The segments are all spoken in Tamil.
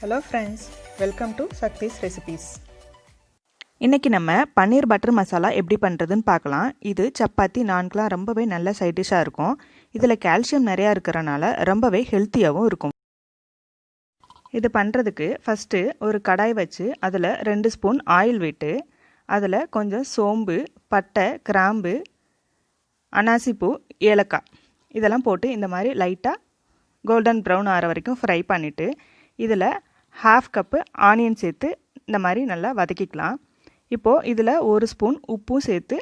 Hello friends, welcome to Shakti's Recipes. இன்னைக்கு நம்ம பன்னீர் பட்டர் மசாலா எப்படி பண்றதுன்னு பார்க்கலாம். இது சப்பாத்தி நான்கலாம் ரொம்பவே நல்ல சைட் டிஷ்ஷா இருக்கும். இதுல கால்சியம் நிறைய இருக்கறனால ரொம்பவே ஹெல்த்தியாவும் இருக்கும். இது பண்றதுக்கு ஃபர்ஸ்ட் ஒரு கடாய் வச்சு அதுல 2 ஸ்பூன் ஆயில் விட்டு அதுல கொஞ்சம் சோம்பு, பட்டை, கிராம்பு, அனாசிப்பூ, ஏலக்காய் இதெல்லாம் போட்டு இந்த மாதிரி லைட்டா கோல்டன் பிரவுன் ஆற வரைக்கும் ஃப்ரை பண்ணிட்டு இதுல 1/2 கப் ஆனியன் சேர்த்து இந்த மாதிரி நல்லா வதக்கிக்கலாம். இப்போ இதுல 1 ஸ்பூன் உப்பு சேர்த்து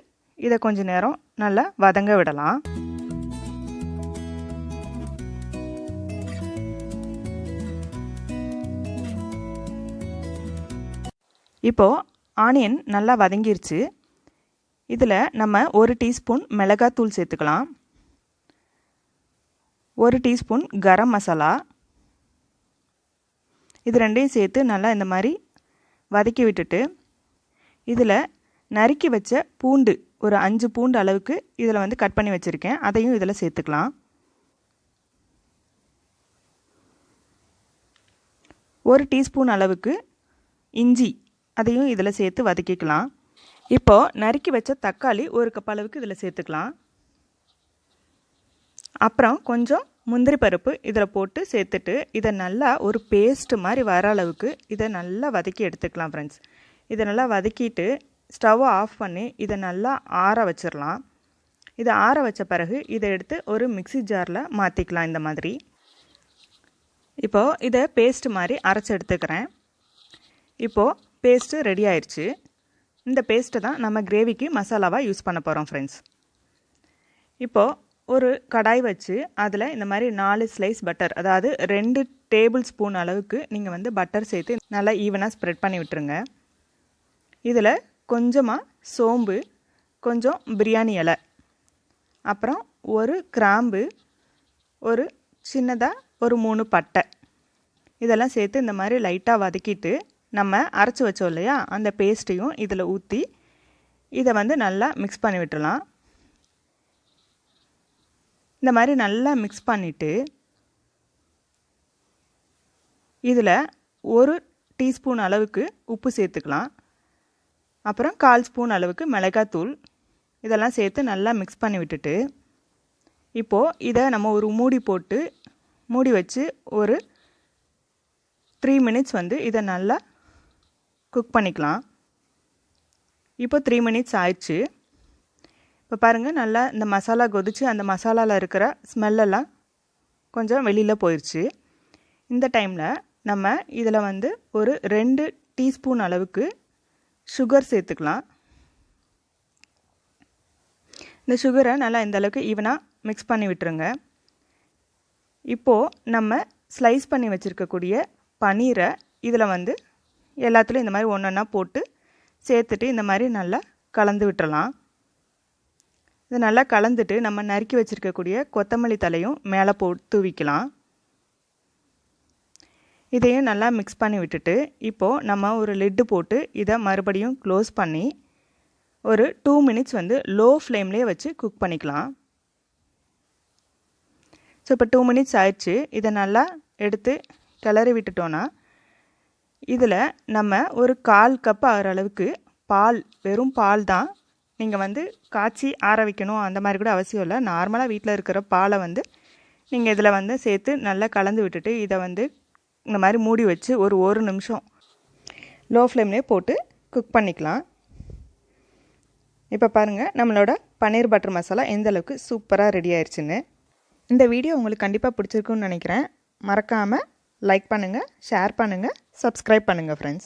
இத கொஞ்ச நேரம் நல்லா வதங்க விடலாம். இப்போ ஆனியன் நல்லா வதங்கிருச்சு. இதுல நம்ம 1 டீஸ்பூன் மிளகாய் தூள் சேர்த்துக்கலாம். 1 டீஸ்பூன் கரம் மசாலா. இது ரெண்டையும் சேர்த்து நல்லா இந்த மாதிரி வதக்கி விட்டுட்டு இதுல நறுக்கி வச்ச பூண்டு ஒரு 5 பூண்டு அளவுக்கு இதுல வந்து கட் பண்ணி வச்சிருக்கேன். அதையும் இதுல சேர்த்துக்கலாம். 1 டீஸ்பூன் அளவுக்கு இஞ்சி அதையும் இதுல சேர்த்து வதக்கிக்கலாம். இப்போ நறுக்கி வச்ச தக்காளி 1 கப் அளவுக்கு இதுல சேர்த்துக்கலாம். அப்புறம் கொஞ்சம் முந்திரி பருப்பு இதில் போட்டு சேர்த்துட்டு இதை நல்லா ஒரு பேஸ்ட் மாதிரி வர அளவுக்கு இதை நல்லா வதக்கி எடுத்துக்கலாம் ஃப்ரெண்ட்ஸ். இதை நல்லா வதக்கிட்டு ஸ்டவ்வை ஆஃப் பண்ணி இதை நல்லா ஆற வச்சிடலாம். இதை ஆற வச்ச பிறகு இதை எடுத்து ஒரு மிக்ஸி ஜாரில் மாற்றிக்கலாம். இந்த மாதிரி இப்போது இதை பேஸ்ட் மாதிரி அரைச்சி எடுத்துக்கிறேன். இப்போது பேஸ்ட்டு ரெடி ஆயிடுச்சு. இந்த பேஸ்ட்டை தான் நம்ம கிரேவிக்கு மசாலாவாக யூஸ் பண்ண போகிறோம் ஃப்ரெண்ட்ஸ். இப்போது ஒரு கடாய் வச்சு அதில் இந்த மாதிரி 4 ஸ்லைஸ் பட்டர், அதாவது 2 டேபிள் ஸ்பூன் அளவுக்கு நீங்கள் வந்து பட்டர் சேர்த்து நல்லா ஈவனாக ஸ்ப்ரெட் பண்ணி விட்டுருங்க. இதில் கொஞ்சமாக சோம்பு, கொஞ்சம் பிரியாணி இலை, அப்புறம் ஒரு கிராம்பு, ஒரு சின்னதாக ஒரு 3 பட்டை இதெல்லாம் சேர்த்து இந்த மாதிரி லைட்டாக வதக்கிட்டு நம்ம அரைச்சி வச்சோம் இல்லையா அந்த பேஸ்ட்டையும் இதில் ஊற்றி இதை வந்து நல்லா மிக்ஸ் பண்ணி விட்டுடலாம். இந்த மாதிரி நல்லா மிக்ஸ் பண்ணிவிட்டு இதில் 1 டீஸ்பூன் அளவுக்கு உப்பு சேர்த்துக்கலாம். அப்புறம் 1/4 ஸ்பூன் அளவுக்கு மிளகாத்தூள் இதெல்லாம் சேர்த்து நல்லா மிக்ஸ் பண்ணி விட்டுட்டு இப்போது இதை நம்ம ஒரு மூடி வச்சு ஒரு 3 மினிட்ஸ் வந்து இதை நல்லா குக் பண்ணிக்கலாம். இப்போ 3 மினிட்ஸ் ஆயிடுச்சு. இப்போ பாருங்கள் நல்லா இந்த மசாலா கொதிச்சு அந்த மசாலாவில் இருக்கிற ஸ்மெல்லெல்லாம் கொஞ்சம் வெளியில் போயிடுச்சு. இந்த டைமில் நம்ம இதில் வந்து ஒரு 2 டீஸ்பூன் அளவுக்கு சுகர் சேர்த்துக்கலாம். இந்த சுகரை நல்லா இந்த அளவுக்கு ஈவனாக மிக்ஸ் பண்ணி விட்டுருங்க. இப்போது நம்ம ஸ்லைஸ் பண்ணி வச்சுருக்கக்கூடிய பன்னீரை இதில் வந்து எல்லாத்துலேயும் இந்த மாதிரி ஒன்றா போட்டு சேர்த்துட்டு இந்த மாதிரி நல்லா கலந்து விட்டுறலாம். இது நல்லா கலந்துட்டு நம்ம நறுக்கி வச்சுருக்கக்கூடிய கொத்தமல்லி தலையும் மேலே தூவிக்கலாம். இதையும் நல்லா மிக்ஸ் பண்ணி விட்டுட்டு இப்போது நம்ம ஒரு லிட்டு போட்டு இதை மறுபடியும் க்ளோஸ் பண்ணி ஒரு 2 மினிட்ஸ் வந்து லோ ஃப்ளேம்லேயே வச்சு குக் பண்ணிக்கலாம். ஸோ இப்போ 2 மினிட்ஸ் ஆயிடுச்சு. இதை நல்லா எடுத்து கிளறி விட்டுட்டோன்னா இதில் நம்ம ஒரு 1/4 கப் ஆகிற அளவுக்கு பால், வெறும் பால் தான், நீங்கள் வந்து காய்ச்சி ஆற வைக்கணும் அந்த மாதிரி கூட அவசியம் இல்லை. நார்மலாக வீட்டில் இருக்கிற பாலை வந்து நீங்கள் இதில் வந்து சேர்த்து நல்லா கலந்து விட்டுட்டு இதை வந்து இந்த மாதிரி மூடி வச்சு ஒரு 1 நிமிஷம் லோ ஃப்ளேம்லேயே போட்டு குக் பண்ணிக்கலாம். இப்போ பாருங்கள் நம்மளோட பன்னீர் பட்டர் மசாலா எந்த அளவுக்கு சூப்பராக ரெடி ஆயிடுச்சுன்னு. இந்த வீடியோ உங்களுக்கு கண்டிப்பாக பிடிச்சிருக்குன்னு நினைக்கிறேன். மறக்காமல் லைக் பண்ணுங்கள், ஷேர் பண்ணுங்கள், சப்ஸ்கிரைப் பண்ணுங்கள் ஃப்ரெண்ட்ஸ்.